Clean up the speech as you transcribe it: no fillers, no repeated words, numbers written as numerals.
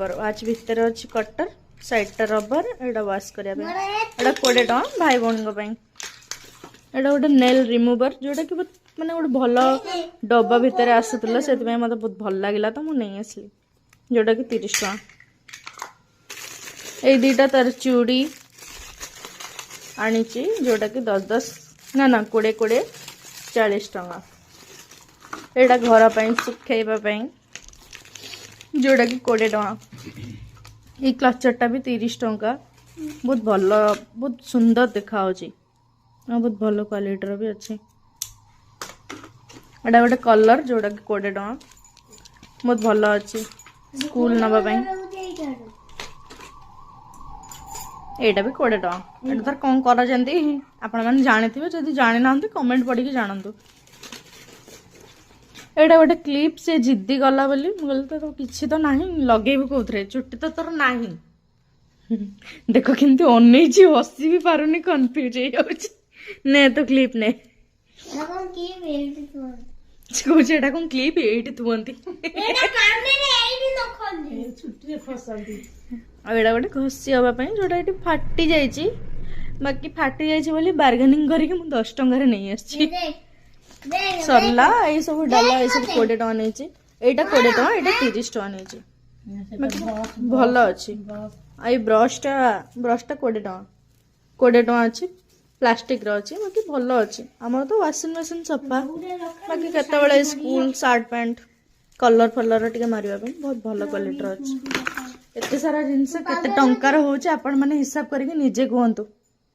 आज भितर अच्छी कटर साइडटा रबर एटा वाश करने एटा 20 टका भाई भौणी एटा गोटे नेल रिमूवर जोटा कि माने गोटे भल डब्बा भितर आसूला से मत बहुत भल लगे तो मुझे नहीं आसली जोटा कि 30 टका ये दीटा तार चूड़ी आनी जोटा कि 10 ना 20 40 टका एटा घर पर सुखेबा जोटा कि 20 टका ये क्लचरटा भी 30 टका बहुत भल बहुत सुंदर देखा बहुत भल क्वालिटी भी अच्छे एटा गोटे कलर जोटा कि 20 टका बहुत भल अच्छे स्कूल नापी एटा भी 20 टका एटा तार कौन कर जानी जदि जानी ना कमेंट पढ़ी जानतु एटा गोटे क्लिप से जिद्दी गला बोली मुझे तो किसी तो नहीं लगेबू कौन चुट्टी तो तोर नहीं देख किंतु अनईची हसी भी पारुनी कन्फ्यूज ने तो क्लिप ने एटा कौन क्लिप एटी थुअंती एटा गोटे घसी हाँपाई जोटा ये फाटी जाइए बाकी फाटी जाइए बोली बार्गेनिंग करके 10 टकर नहीं आसी सरला ये सब डाला ये सब 20 टका नहीं एटा 20 टका एटा 30 टका नहीं भल अच्छी आई ब्रशटा 20 टका 20 टका अच्छी प्लास्टिक अच्छी बाकी भल अच्छी आमर तो वाशिंग मशीन सफा बाकी केतबेले स्कूल शर्ट पैंट कलर फलर टिके मारिया बहुत भल क्वालिटी अच्छी एते सारा जिनस केते टंकार होचे आपण माने हिसाब करके निजे कहंतु।